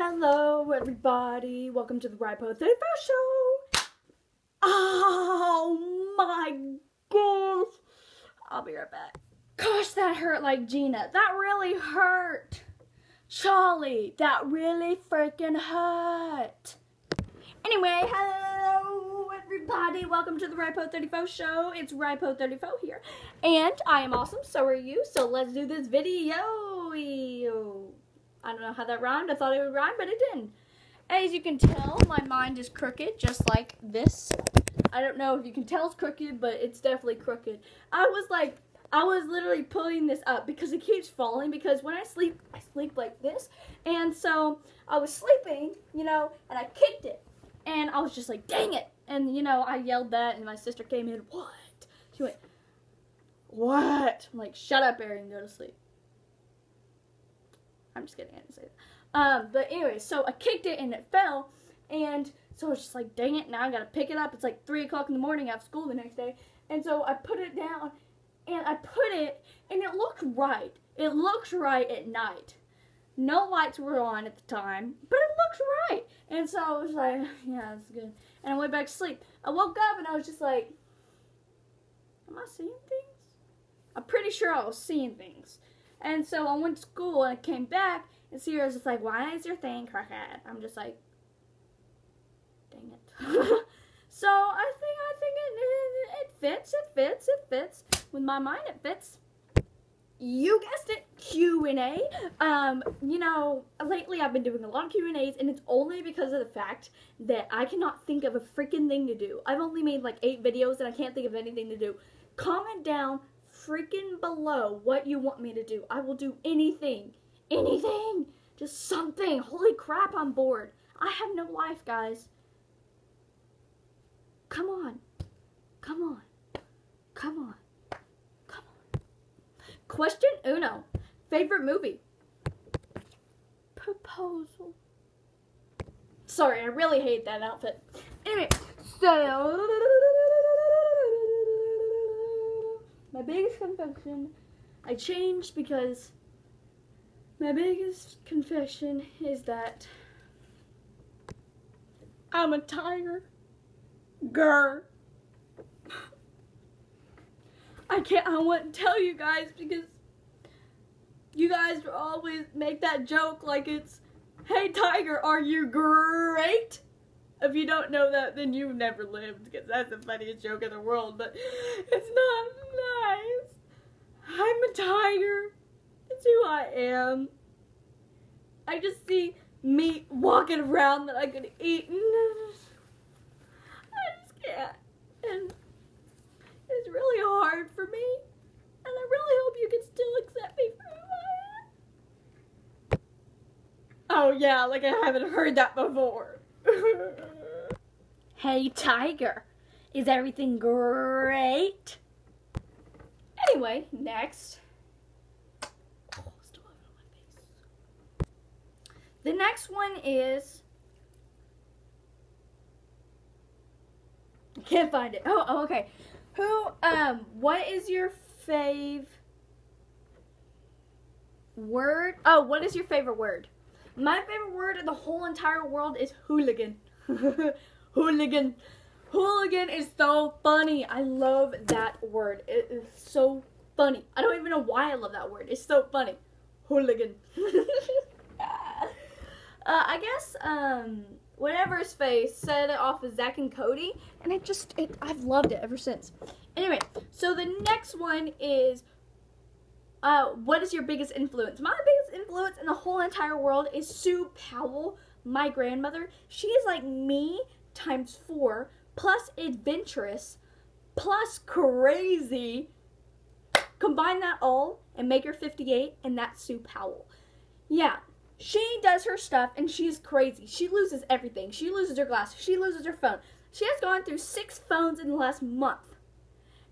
Hello, everybody. Welcome to the Ripo 35 show. Oh my gosh. I'll be right back. Gosh, that hurt like Gina. That really hurt. Charlie, that really freaking hurt. Anyway, hello, everybody. Welcome to the Ripo 35 show. It's Ripo 35 here. And I am awesome. So are you. So let's do this video. I don't know how that rhymed. I thought it would rhyme, but it didn't. As you can tell, my mind is crooked, just like this. I don't know if you can tell it's crooked, but it's definitely crooked. I was literally pulling this up because it keeps falling, because when I sleep like this. And so I was sleeping, and I kicked it. And I was just like, dang it. And, I yelled that, and my sister came in, what? She went, what? I'm like, shut up, Erin, go to sleep. I'm just kidding, I didn't say that. But anyway, so I kicked it and it fell, and so I was just like, dang it, now I gotta pick it up. It's like 3 o'clock in the morning, I have school the next day, and so I put it down, and I put it, and it looked right. It looked right at night. No lights were on at the time, but it looked right. And so I was like, yeah, that's good. And I went back to sleep. I woke up, and I was just like, am I seeing things? I'm pretty sure I was seeing things. And so I went to school, and I came back, and Sierra was just like, why is your thing crooked? I'm just like, dang it. So I think it fits. With my mind, it fits. You guessed it, Q&A. Lately I've been doing a lot of Q&As, and it's only because of the fact that I cannot think of a freaking thing to do. I've only made like 8 videos, and I can't think of anything to do. Comment down freaking below what you want me to do. I will do anything. Anything. Just something. Holy crap, I'm bored. I have no life, guys. Come on. Come on. Come on. Come on. Question uno. Favorite movie? Proposal. Sorry, I really hate that outfit. Anyway, so my biggest confession, I changed because my biggest confession is that I'm a tiger. Grr. I wouldn't tell you guys because you guys always make that joke like it's, hey tiger, are you great? If you don't know that, then you've never lived, because that's the funniest joke in the world, but it's not nice. I'm a tiger. It's who I am. I just see meat walking around that I could eat, and I just can't. And it's really hard for me, and I really hope you can still accept me for who I am. Oh yeah, like I haven't heard that before. Hey tiger, is everything great? Anyway, next. Oh, still have it on my face. The next one is, I can't find it. Oh, okay. What is your fave word? Oh, what is your favorite word? My favorite word in the whole entire world is hooligan. Hooligan. Hooligan is so funny. I love that word. It is so funny. I don't even know why I love that word. It's so funny. Hooligan. I guess, whatever his face said it off of Zack and Cody, and I've loved it ever since. Anyway, so the next one is, what is your biggest influence? My biggest influence in the whole entire world is Sue Powell, my grandmother. She is like me times 4, plus adventurous, plus crazy. Combine that all and make her 58, and that's Sue Powell. Yeah, she does her stuff, and she's crazy. She loses everything. She loses her glasses. She loses her phone. She has gone through 6 phones in the last month.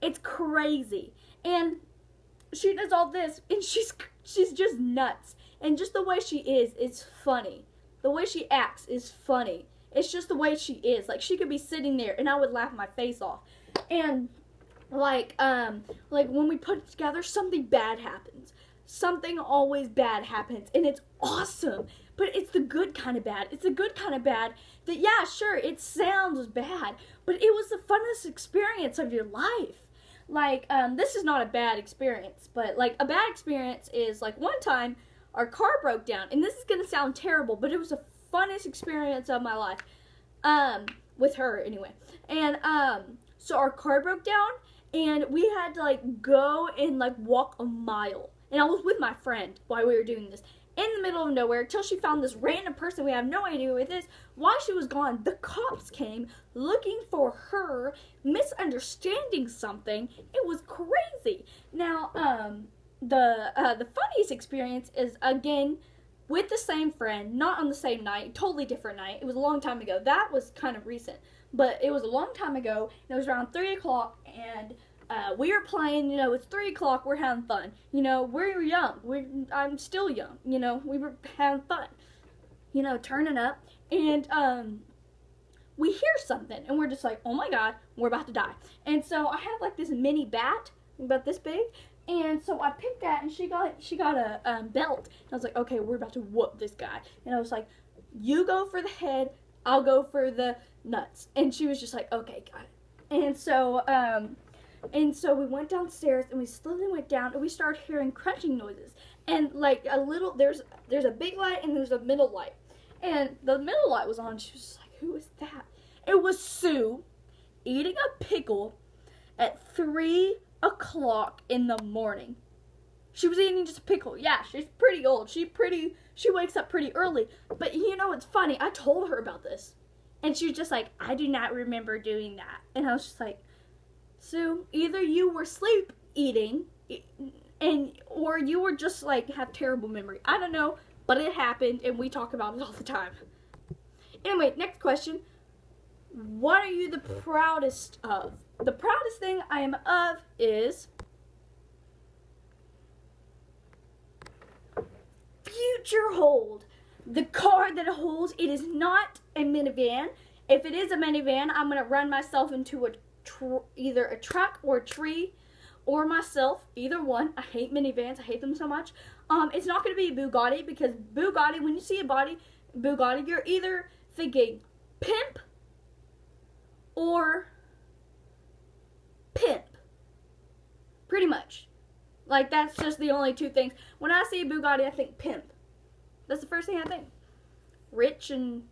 It's crazy. And she does all this, and she's just nuts. And just the way she is funny. The way she acts is funny. It's just the way she is. Like, she could be sitting there, and I would laugh my face off. And, like when we put it together, something bad happens. Something always bad happens, and it's awesome. but it's the good kind of bad. It's the good kind of bad that, yeah, sure, it sounds bad, but it was the funnest experience of your life. Like, this is not a bad experience, but, like, a bad experience is, like, one time, our car broke down, and this is gonna sound terrible, but it was the funnest experience of my life, with her, anyway, and, so our car broke down, and we had to, like, go and, like, walk a mile, and I was with my friend while we were doing this, in the middle of nowhere, till she found this random person. We have no idea who it is. While she was gone, the cops came looking for her, misunderstanding something. It was crazy. Now, the funniest experience is, again, with the same friend, not on the same night, totally different night. It was a long time ago. That was kind of recent, but it was a long time ago, and it was around 3 o'clock, and we were playing, you know, it's 3 o'clock, we're having fun. You know, we're young. I'm still young, you know, we were having fun. You know, turning up, and, we hear something, and we're just like, oh my god, we're about to die. And so I had, like, this mini bat, about this big, and so I picked that, and she got a, belt, and I was like, okay, we're about to whoop this guy. And I was like, you go for the head, I'll go for the nuts. And she was just like, okay, got it. And so we went downstairs, and we slowly went down, and we started hearing crunching noises. And, like, there's a big light, and there's a middle light. And the middle light was on. She was just like, who is that? It was Sue eating a pickle at 3 o'clock in the morning. She was eating just a pickle. Yeah, she's pretty old. She wakes up pretty early. But, you know, it's funny. I told her about this. And she was just like, I do not remember doing that. And I was just like, Sue, either you were sleep eating, or you were just, like, have terrible memory. I don't know, but it happened, and we talk about it all the time. Anyway, next question. What are you the proudest of? The proudest thing I am of is Future Hold. The car that it holds, it is not a minivan. If it is a minivan, I'm going to run myself into either a truck or a tree, or myself, either one. I hate minivans. I hate them so much. It's not going to be a Bugatti, because Bugatti, when you see a Bugatti, you're either thinking pimp or pimp. Pretty much. Like, that's just the only two things. When I see a Bugatti, I think pimp. That's the first thing I think. Rich and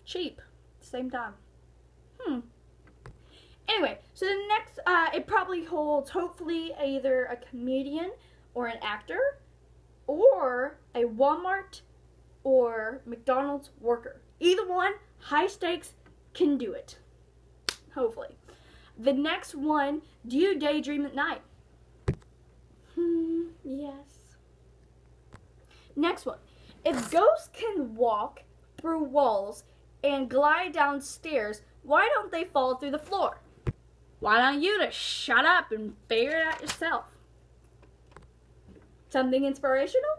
cheap at the same time. Anyway, so the next, it probably holds, hopefully, either a comedian or an actor, or a Walmart or McDonald's worker. Either one, high stakes, can do it. Hopefully. The next one, do you daydream at night? Yes. Next one. If ghosts can walk through walls and glide down stairs, why don't they fall through the floor? Why don't you just shut up and figure it out yourself? Something inspirational?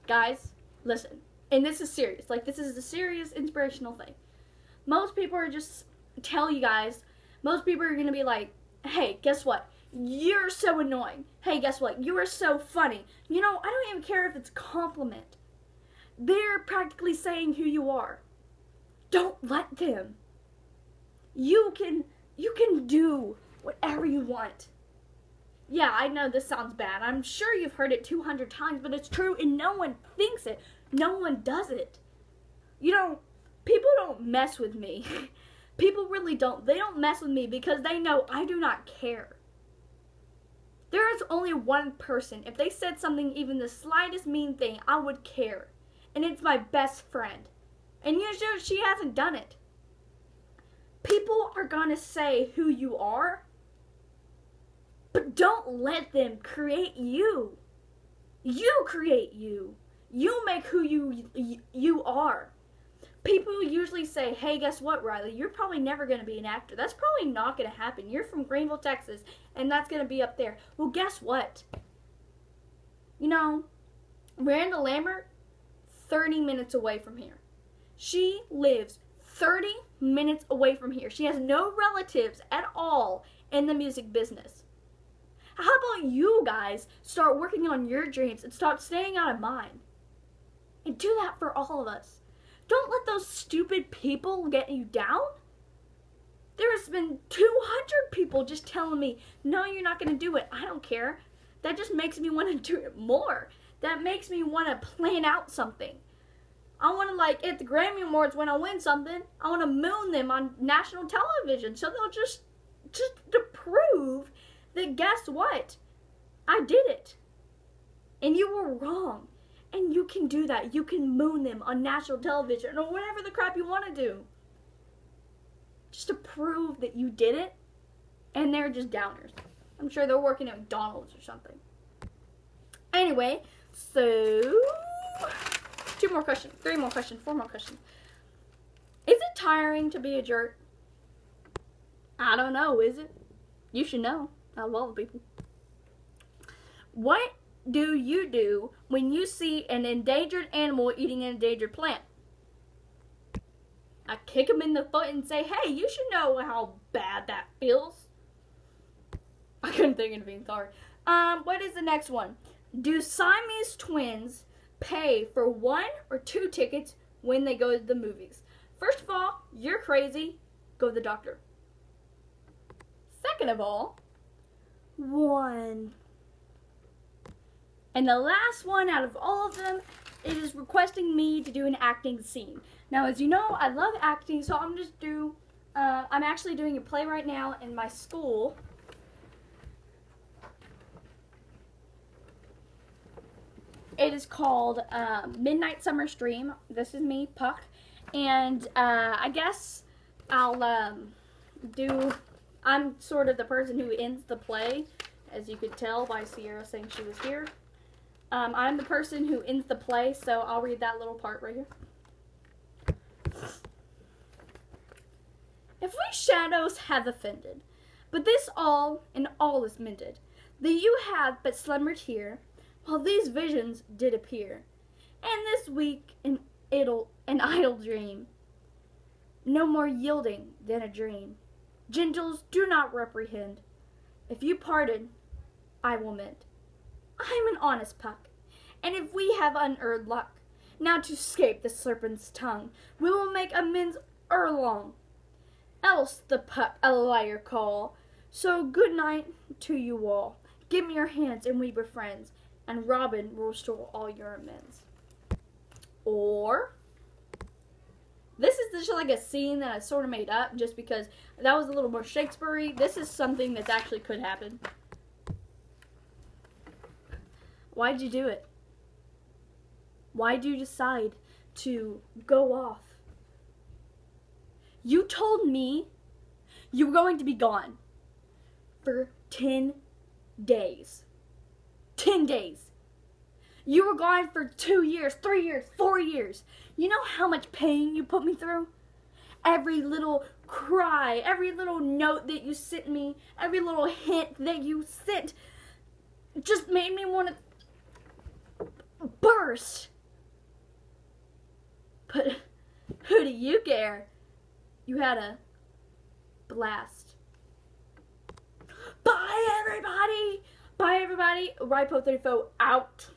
Guys, listen. And this is serious. Like, this is a serious inspirational thing. Most people are just, tell you guys, most people are going to be like, hey, guess what? You're so annoying. Hey, guess what? You are so funny. You know, I don't even care if it's a compliment. They're practically saying who you are. Don't let them. You can do whatever you want. Yeah, I know this sounds bad. I'm sure you've heard it 200 times, but it's true, and no one thinks it. No one does it. You know, people don't mess with me. People really don't. They don't mess with me because they know I do not care. There is only one person. If they said something, even the slightest mean thing, I would care. And it's my best friend. And usually she hasn't done it. People are going to say who you are, but don't let them create you. You create you. You make who you are. People usually say, hey, guess what, Riley? You're probably never going to be an actor. That's probably not going to happen. You're from Greenville, Texas, and that's going to be up there. Well, guess what? You know, Miranda Lambert, 30 minutes away from here. She lives 30 minutes away from here. She has no relatives at all in the music business. How about you guys start working on your dreams and start staying out of mine? And do that for all of us. Don't let those stupid people get you down. There has been 200 people just telling me, no, you're not going to do it. I don't care. That just makes me want to do it more. That makes me want to plan out something. I want to, like, at the Grammy Awards, when I win something, I want to moon them on national television. So they'll just to prove that, guess what? I did it. And you were wrong. And you can do that. You can moon them on national television or whatever the crap you want to do. Just to prove that you did it. And they're just downers. I'm sure they're working at McDonald's or something. Anyway, so 2 more questions, 3 more questions, 4 more questions. Is it tiring to be a jerk? I don't know, is it? You should know. I love people. What do you do when you see an endangered animal eating an endangered plant? I kick him in the foot and say, hey, you should know how bad that feels. I couldn't think of anything, sorry. What is the next one? Do Siamese twins pay for 1 or 2 tickets when they go to the movies? First of all, you're crazy. Go to the doctor. Second of all, 1. And the last one out of all of them, it is requesting me to do an acting scene. Now, as you know, I love acting, so I'm actually doing a play right now in my school. It is called Midnight Summer Stream. This is me, Puck. And I guess I'm sort of the person who ends the play, as you could tell by Sierra saying she was here. I'm the person who ends the play, so I'll read that little part right here. If we shadows have offended, but this all and all is mended, that you have but slumbered here, while these visions did appear, and this weak and idle dream, no more yielding than a dream. Gentles, do not reprehend. If you pardon, I will mend. I am an honest Puck, and if we have unearned luck, now to escape the serpent's tongue, we will make amends erelong. Else the Puck a liar call. So good night to you all. Give me your hands, and we be friends, and Robin will restore all your amends. Or, this is just like a scene that I sort of made up just because that was a little more Shakespeare-y. This is something that actually could happen. Why'd you do it? Why'd you decide to go off? You told me you were going to be gone for 10 days. 10 days. You were gone for 2 years, 3 years, 4 years. You know how much pain you put me through? Every little cry, every little note that you sent me, every little hint that you sent just made me want to burst. But who do you care? You had a blast. Bye, everybody. Bye, everybody. Ripo34 out.